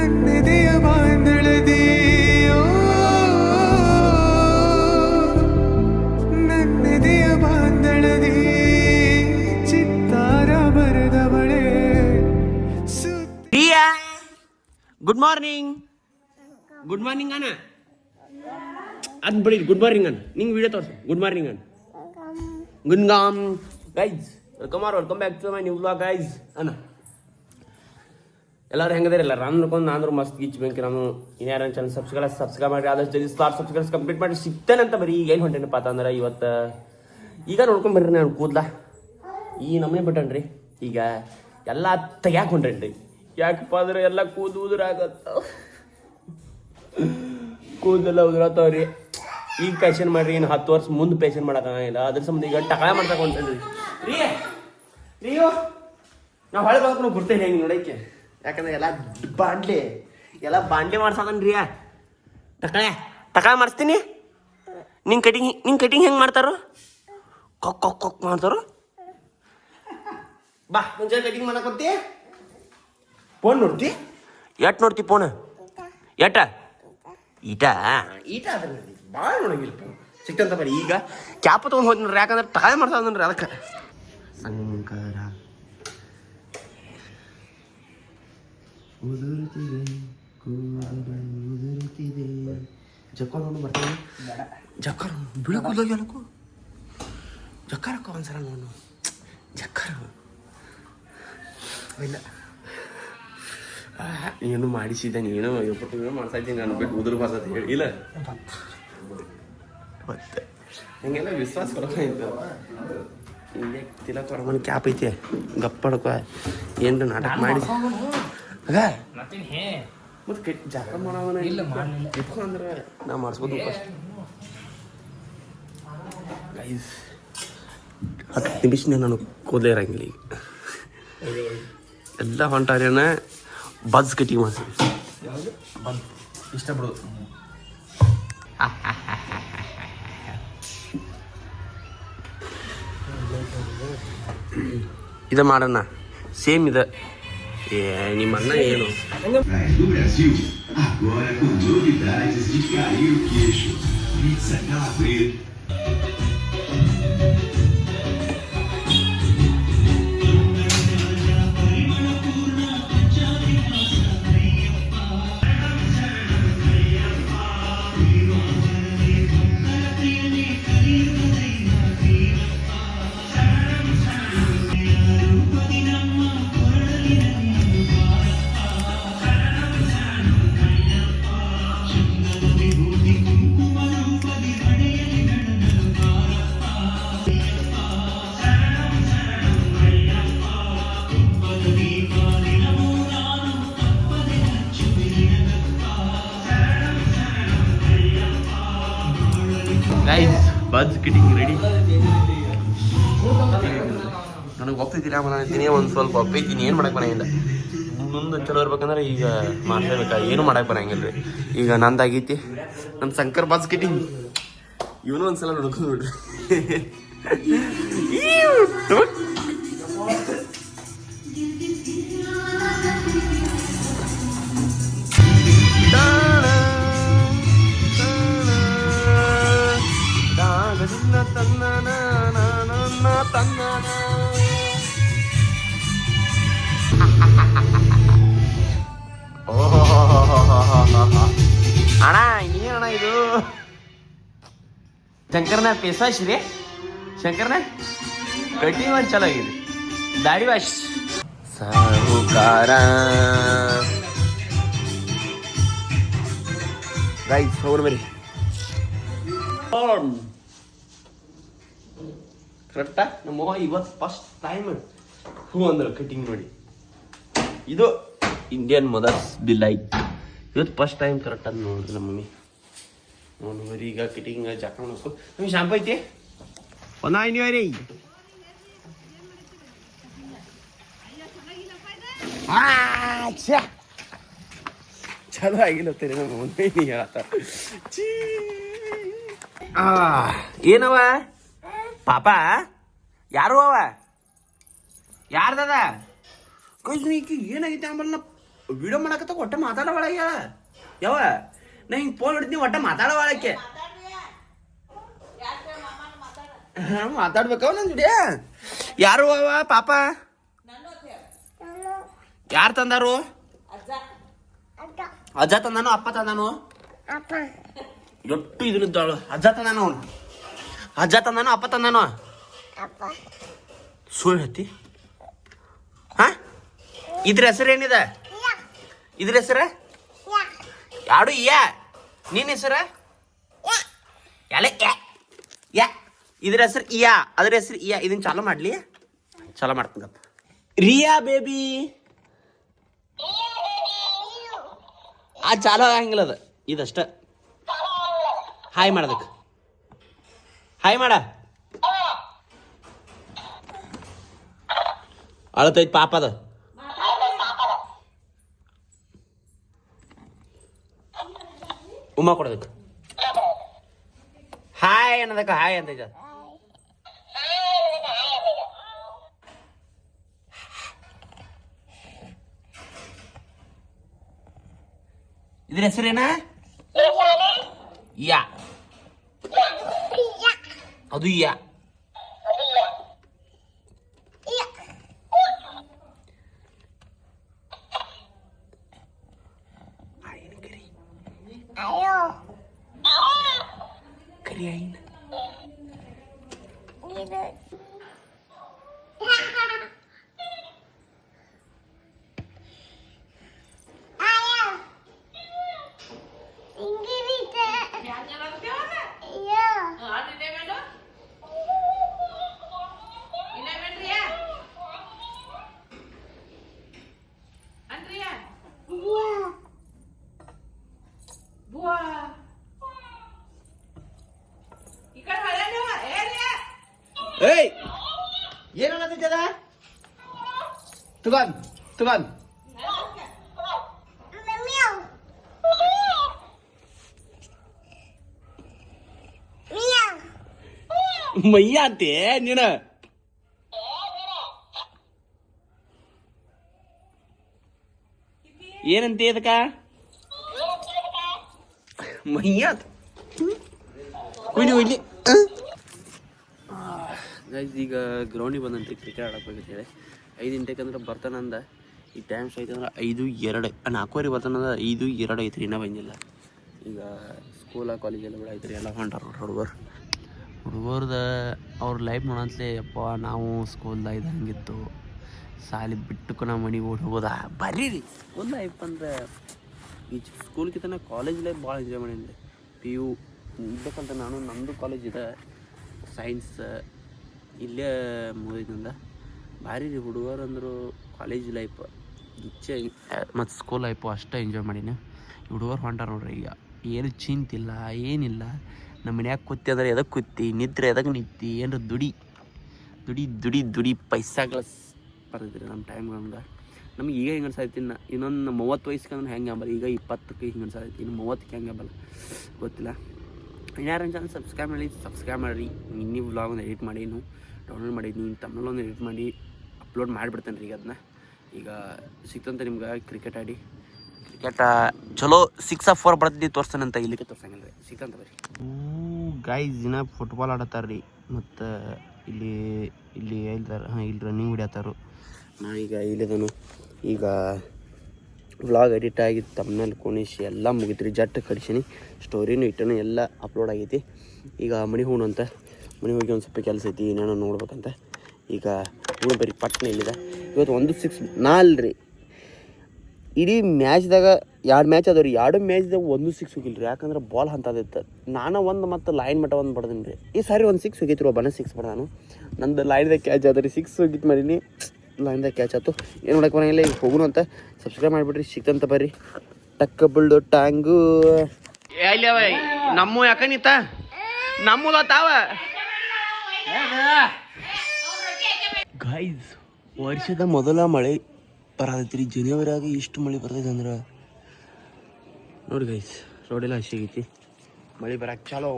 ನನ್ನೆದೆಯ ಬಾಂಧಳದಿ ನನ್ನೆದೆಯ ಬಾಂಧಳದಿ ಚಿತ್ತಾರ ಬರೆದವಳೆ ಪ್ರಿಯಾ ಗುಡ್ ಮಾರ್ನಿಂಗ್ ಅಣ್ಣ ಅದ್ ಬಿಡಿ ಗುಡ್ ಮಾರ್ನಿಂಗ್ ಅಣ್ಣ ನಿಂಗೆ ವಿಡಿಯೋ ತೋರಿಸು ಗುಡ್ ಮಾರ್ನಿಂಗ್ ಅಣ್ಣ ಗುನ್ಗಾಮ್ guys welcome back to my new vlog guys ಅಣ್ಣ ಎಲ್ಲರೂ ಹೆಂಗದಿರಲ್ಲ ನಾನು ಮಸ್ತ್ ಗೀಚ್ ಬೆಂಕಿ ನಾನು ಇನ್ಯಾರ ಚಾನಲ್ ಸಬ್ಸ್ಕ್ರೈಬ್ ಮಾಡಿ ಆದಷ್ಟು ಜಲ್ದಿ ಸಬ್ಸ್ಕ್ರೈಬ್ ಕಂಪ್ಲೀಟ್ ಮಾಡಿ ಸಿಗ್ತೇನೆ ಅಂತ ಬರೀ ಈಗ ಏನು ಹೊಂಟೇನಪ್ಪ ಅಂದ್ರೆ ಇವತ್ತು ಈಗ ನೋಡ್ಕೊಂಡ್ ಬರ್ರಿ ನಾನು ಕೂದ್ಲ ಈ ನಮ್ಮನೆ ಬಿಟ್ಟನ್ರಿ ಈಗ ಎಲ್ಲ ತೆಗ್ಯಾಕೆ ಹೊಂಟೇನ್ರಿ ಯಾಕಪ್ಪ ಅಂದ್ರೆ ಎಲ್ಲ ಉದುರಾಗತ್ತ ಕೂದಲೆಲ್ಲ ಉದುರತ್ತವ್ರಿ ಈಗ ಪ್ಯಾಷನ್ ಮಾಡ್ರಿ ಇನ್ನು 10 ವರ್ಷ ಮುಂದೆ ಪ್ಯಾಷನ್ ಮಾಡೋಕ್ಕಾಗಿಲ್ಲ ಅದ್ರ ಸಂಬಂಧ ಈಗ ಟಕಳ ಮಾಡ್ಸಕ್ಕೆ ಹೊಂಟೇನ್ರಿ ರೀಯೋ ನಾವು ಹೊಳೆ ಬಂದು ಗುರ್ತೇನೆ ಹೆಂಗೆ ನೋಡಕ್ಕೆ ಯಾಕಂದ್ರೆ ಎಲ್ಲ ಬಾಂಡ್ಲೆ ಮಾಡ್ಸಕನ್ರಿ ಟಕಳ ಮಾಡಿಸ್ತೀನಿ ನಿಂಗೆ ಕಟಿಂಗ್ ಹೆಂಗೆ ಮಾಡ್ತಾರೋ ಕೊಕ್ ಮಾಡ್ತಾರೋ ಬಾ ಮುಂಚೆ ಕಟಿಂಗ್ ಮಾಡಕ್ ಕೊಡ್ತಿ ಫೋನ್ ನೋಡ್ತಿ ಎಟ್ ನೋಡ್ತಿ ಫೋನ್ ಎಟ ಈಟ ಅದ್ರ ಭಾಳ ನೋಡಂಗಿಲ್ಲ ಫೋನ್ ಸಿಕ್ತಂತ ಬರೀ ಈಗ ಕ್ಯಾಪ್ ತೊಗೊಂಡು ಹೋದ್ ನೋಡ್ರಿ ಯಾಕಂದ್ರೆ ಟಕಾಯ ಮಾಡ್ತಾವ ನೋಡ್ರಿ ಅದಕ್ಕೆ ಸಂಕರ ಉದುರುತ್ತಿದೆ ಉದುರುತ್ತಿದೆ ಜಕ್ಕಾರ ನೋಡು ಬರ್ತಾನೆ ಜಕ್ಕಾರ ಬಿಳಿ ಕೂದಲಾಗ್ಯಾನಕು ಜಕ್ಕಾರಕ್ಕ ಒಂದ್ಸಲ ನೋಡು ಜಕ್ಕಾರ ಇಲ್ಲ ಏನು ಮಾಡಿಸಿದ್ದೆ ನೀನು ಇಪ್ಪತ್ತು ಮಾಡ್ತಾ ಇದ್ದೀನಿ ನಾನು ಬಿಟ್ಟು ಉದುರು ಬರ್ತದೆ ಹೇಳಿ ಇಲ್ಲ ಮತ್ತೆ ಹಂಗೆಲ್ಲ ವಿಶ್ವಾಸ ಕೊಡೋಕಾಯ್ತು ಹಿಂಗೆ ತಿಲಕ ಹೊರಮನೆ ಕ್ಯಾಪ್ ಐತೆ ಗಪ್ಪ ಹೊಡ್ಕೊ ಏನು ನಾಟಕ ಮಾಡಿ ಆಗ ಮತ್ತೆ ಜಾಕ ಮಾಡೋವನ ಇಟ್ಕೊ ಅಂದ್ರೆ ನಾ ಮಾಡಿಸ್ಬೋದು ಫಸ್ಟ್ ಗೈಸ್ 10 ನಿಮಿಷ ನಾನು ಕೂದಲೇ ಇರಂಗಿಲ್ಲ ಈಗ ಎಲ್ಲ ಹೊಂಟಾರೇನ ಬಜ್ ಕಟಿಂಗ್ ಮಾಡ್ತೀವಿ ಇಷ್ಟಪಡೋದು ಇದು ಮಾಡೋಣ ಸೇಮ್ ಇದೆ ನಿಮ್ಮ ಅಣ್ಣ ಏನು No Brasil, agora com novidades de cair o queixo. Pizza Calabresa. Guys buzz cutting ready ನನಗೆ ಒಪ್ತಿದ್ದೀರಾ ಅಂತೀನಿ ಒಂದು ಸ್ವಲ್ಪ ಒಪ್ಪಿದ್ದೀನಿ ಏನು ಮಾಡಕ್ಕೆ ಬರಂಗಿಲ್ಲ ಮುಂದೆ ಚಲೋ ಇರ್ಬೇಕಂದ್ರೆ ಈಗ ಮಾಡ್ಲೇಬೇಕಾ ಏನು ಮಾಡಕ್ಕೆ ಬರಂಗಿಲ್ಲ ರೀ ಈಗ ನಂದಾಗೈತಿ ನಮ್ಮ ಶಂಕರ್ ಬಜ್ ಕಟಿಂಗ್ ಇವನು ಒಂದ್ಸಲ ನೋಡ್ಕೊಂಡು ಬಿಡ್ರಿ ಅಣ್ಣ ಏನಣ್ಣ ಇದು ಶಂಕರ್ನ ಪೇಸಾಶ್ ರೀ ಶಂಕರ್ನ ಕಟಿಂಗ್ ಒಂದು ಚಲೋ ಆಗಿದೆ ದಾಡಿ ವಾಶ್ ಸಾಹುಕಾರ ಗೈಸ್ ಹೋಗ್ರಿ ಬರಿ ಕರೆಕ್ಟಾ ನಮ್ಮ ಇವತ್ತು ಫಸ್ಟ್ ಟೈಮ್ ಹೂ ಅಂದ್ರೆ ಕಟಿಂಗ್ ನೋಡಿ ಇದು ಇಂಡಿಯನ್ ಮದರ್ಸ್ ಡಿಲೈಟ್ ಇವತ್ತು ಫಸ್ಟ್ ಟೈಮ್ ಕರೆಕ್ಟ್ ಅದು ನೋಡ್ರಿ ನಮ್ಮ ಮಮ್ಮಿ ನೋಡಿ ಈಗ ಕಟಿಂಗ್ ಜಾಕ ಮಾಡ್ಬೇಕು ನಮಗೆ ಶಾಂಪು ಐತಿ ಒಂದ ಐನೂರಿ ಚಲೋ ಆಗಿಲ್ಲ ನಮ್ಮ ಮಮ್ಮಿ ಹೇಳತ್ತ ಏನವ ಪಾಪ ಯಾರು ಅವ ಯಾರ್ದದ ಏನಾಗೈತೆ ಆಮೇಲೆ ವಿಡಿಯೋ ಮಾಡಕತ್ತ ಒಟ್ಟ ಮಾತಾಡೋಳಗ್ಯ ಯಾವ ನಾ ಹಿಂಗೆ ಫೋನ್ ಹಿಡಿದ್ನಿ ಒಟ್ಟ ಮಾತಾಡೋಳಕ್ಕೆ ಮಾತಾಡ್ಬೇಕವ ನನ್ ಜುಡಿಯ ಯಾರು ಅವ ಪಾಪ ಯಾರು ತಂದಾರು ಅಜ್ಜ ತಂದಾನು ಅಪ್ಪ ತಂದಾನು ಎಷ್ಟು ಇದ್ರದ್ದಾಳು ಅಜ್ಜ ತಂದಾನು ಅವನು ಅಜ್ಜ ತಂದಾನು ಅಪ್ಪ ತಂದಾನು ಸುಳ್ಳು ಹತ್ತಿ ಹಾ ಇದ್ರ ಹೆಸರು ಏನಿದೆ ಇದ್ರ ಹೆಸರ ಯಾಡು ಯಾ ನಿನ್ನ ಹೆಸರ ಯಾ ಇದ್ರ ಹೆಸರು ಇಯಾ ಅದ್ರ ಹೆಸರು ಇಯಾ ಇದನ್ನ ಚಾಲೂ ಮಾಡ್ಲಿ ಚಾಲೂ ಮಾಡ್ತಂಗಪ್ಪ ರಿಯಾ ಬೇಬಿ ಆ ಚಾಲೂ ಆಗಂಗಿಲ್ಲ ಅದ ಇದಷ್ಟ ಹಾಯ್ ಮಾಡೋದಕ್ಕೆ ಹಾಯ್ ಮಾಡ ಅಳತೈತಿ ಪಾಪ ಅದ ಉಮ್ಮ ಕೊಡೋದಕ್ಕೆ ಹಾಯ್ ಅನ್ನೋದಕ್ಕೆ ಹಾಯ್ ಅಂತ ಇದ್ರ ಹೆಸರೇನ ಯಾ ಅದು ಯಾ ಕರಿ ಆಯ್ನ ಏಯ್ ಏನದ ತುಗಾನ್ ಮಯ್ಯ ಅಂತೆ ನೀನ ಏನಂತೆ ಅದಕ್ಕ ಮಯ್ಯ ಕುಯ್ಲಿ ಗೈಸ್ ಈಗ ಗ್ರೌಂಡಿಗೆ ಬಂದಂತ್ರಿ ಕ್ರಿಕೆಟ್ ಆಡಕ್ಕೆ ಹೋಗಿರ್ತೇವೆ 5 ಗಂಟೆಗೆ ಅಂದ್ರೆ ಬರ್ತಾನಂದ ಈ ಟೈಮ್ ಐತೆ ಅಂದ್ರೆ 5:02 4:00 ಬರ್ತಾನಂದ 5:02 ಐತ್ರಿ ಇನ್ನೂ ಬಂದಿಲ್ಲ ಈಗ ಸ್ಕೂಲ ಕಾಲೇಜೆಲ್ಲ ಬಿಡ ಐತ್ರಿ ಎಲ್ಲ ಹೊಂಟಾರ ಹುಡುಗರ್ದ ಅವ್ರ ಲೈಫ್ ನೋಡಂತಲೇ ಯಪ್ಪ ನಾವು ಸ್ಕೂಲ್ದಾಗ ಇದ್ದಂಗಿತ್ತು ಸಾಲಿ ಬಿಟ್ಟು ನಾವು ಮನೆಗೆ ಓಡಿ ಹೋಗೋದ ಬರ್ರಿ ರೀ ಸ್ಕೂಲ್ ಲೈಫ್ ಅಂದ್ರೆ ಈ ಸ್ಕೂಲ್ಗಿಂತ ಕಾಲೇಜ್ ಲೈಫ್ ಭಾಳ ಎಂಜಾಯ್ ಮಾಡೀನಿ PU ಇದ್ದಕ್ಕಂತ ನಾನು ನಮ್ಮದು ಕಾಲೇಜ್ ಇದೆ ಸೈನ್ಸ್ ಇಲ್ಲೇ ಮುಗಿದಿಂದ ಭಾರಿ ರೀ ಹುಡುಗರು ಅಂದರು ಕಾಲೇಜ್ ಲೈಫ್ ಇಚ್ಛೆ ಮತ್ತು ಸ್ಕೂಲ್ ಲೈಫು ಅಷ್ಟೇ ಎಂಜಾಯ್ ಮಾಡೀನಿ ಹುಡುಗರು ಹೊಂಟಾರ ನೋಡ್ರಿ ಈಗ ಏನು ಚಿಂತಿಲ್ಲ ಏನಿಲ್ಲ ನಮ್ಮ ಮನ್ಯಾಗ ಕೂತಿ ಅಂದ್ರೆ ಎದಕ್ಕೆ ಕೂತಿ ನಿದ್ರೆ ಎದಕ್ಕೆ ನಿಂತಿ ಏನಾರ ದುಡಿ ಪೈಸಾಗಳ ಬರ್ತೈತಿ ರೀ ನಮ್ಮ ಟೈಮ್ಗಳಂಗೆ ನಮ್ಗೆ ಈಗ ಹಿಂಗೆ ಅನ್ಸೈತಿ ಇನ್ನೊಂದು 30 ವಯಸ್ಸಿಗೆ ಅಂದ್ರೆ ಹೆಂಗೆ ಅಂಬಲ್ಲ ಈಗ 20ಕ್ಕೆ ಹಿಂಗೆ ಅನ್ಸೈತಿ ಇನ್ನು 30ಕ್ಕೆ ಹೆಂಗೆ ಅಂಬಲ್ಲ ಗೊತ್ತಿಲ್ಲ ಯಾರು ಚಾನಲ್ ಸಬ್ಸ್ಕ್ರೈಬ್ ಮಾಡಿರಿ ನಿನ್ನೆ ವ್ಲಾಗ್ ಒಂದು ಎಡಿಟ್ ಮಾಡಿ ಡೌನ್ಲೋಡ್ ಮಾಡೀನಿ ತಮ್ಮಲ್ಲಿ ಒಂದು ಎಡಿಟ್ ಮಾಡಿ ಅಪ್ಲೋಡ್ ಮಾಡಿಬಿಡ್ತೇನೆ ರೀ ಅದನ್ನ ಈಗ ಸಿಕ್ತಂತ ನಿಮ್ಗೆ ಕ್ರಿಕೆಟ್ ಆಡಿ ಕ್ರಿಕೆಟ್ ಚಲೋ 6 or 4 ಬರ್ತಿದ್ದು ತೋರಿಸ್ತಾನಂತ ಇಲ್ಲಿಗೆ ತೋರ್ಸಂಗಿಲ್ಲ ರೀ ಸಿಕ್ತಂತ ಬರ್ರಿ ಗೈಸ್ ದಿನ ಫುಟ್ಬಾಲ್ ಆಡತ್ತಾರ ರೀ ಮತ್ತು ಇಲ್ಲಿ ಹೇಳ್ತಾರೆ ಇಲ್ಲಿ ರನ್ನಿಂಗ್ ಹೊಡಿಯತ್ತಾರು ನಾ ಈಗ ಇಲ್ಲಿದನು ಈಗ ವ್ಲಾಗ್ ಎಡಿಟ್ ಆಗಿ ತಮ್ಮನಲ್ಲಿ ಕುಣಿಸಿ ಎಲ್ಲ ಮುಗಿತ್ರಿ ಜಟ್ ಕಡಿಸೀನಿ ಸ್ಟೋರಿನೂ ಇಟ್ಟನು ಎಲ್ಲ ಅಪ್ಲೋಡ್ ಆಗೈತಿ ಈಗ ಮನೆ ಹೋಗೋಣಂತ ಮನೆ ಹೋಗಿ ಒಂದು ಸ್ವಲ್ಪ ಕೆಲಸ ಐತಿ ಏನೇನೋ ನೋಡ್ಬೇಕಂತ ಈಗ ಬರೀ ಪಟ್ನ ಇಲ್ಲಿದೆ ಇವತ್ತು 1-6 ನಾಲ್ರಿ ಇಡೀ ಮ್ಯಾಚ್ದಾಗ 2 ಮ್ಯಾಚ್ ಅದಾವ ರೀ 2 ಮ್ಯಾಚ್ದಾಗ 1-6 ಹೋಗಿಲ್ಲ ರೀ ಯಾಕಂದ್ರೆ ಬಾಲ್ ಅಂತದಿತ್ತು ನಾನು ಒಂದು ಮತ್ತು ಲೈನ್ ಮಟ್ಟ ಒಂದು ಬಡ್ದೀನಿ ರೀ ಈ ಸಾರಿ 1-6 ಹೋಗಿತ್ತು ಒಬ್ಬನ 6 ಬಡ ನಾನು ನಂದು ಲೈನ್ದಾಗ ಕ್ಯಾಚ್ ಅದ ರೀ 6 ಹೋಗಿತ್ತು ಮಾಡೀನಿ ಲೈನ್ದಾಗ ಕ್ಯಾಚ್ ಆಯ್ತು ಏನು ಮಾಡಕ್ಕೆ ಬರೋಂಗಿಲ್ಲ ಈಗ ಹೋಗೋಣ ಅಂತ ಸಬ್ಸ್ಕ್ರೈಬ್ ಮಾಡಿಬಿಡ್ರಿ ಸಿಕ್ತಂತ ಬರ್ರಿ ಟಕ್ಕ ಬುಲ್ಡು ಟ್ಯಾಂಗು ಎಲ್ಲಿ ಅವ ನಮ್ಮ ಯಾಕನಿತ್ತ ನಮ್ಮದ ತಾವ ಗೈಸ್ ವರ್ಷದ ಮೊದಲ ಮಳೆ ಬರತೈತಿ ರೀ ಜನವರಿಯಾಗ ಇಷ್ಟು ಮಳೆ ಬರ್ತೈತೆ ಅಂದ್ರೆ ನೋಡಿ ಗೈಸ್ ರೋಡೆಲ್ಲ ಹಸಿ ಆಗೈತಿ ಮಳೆ ಬರಕ್ಕೆ ಚಾಲೋ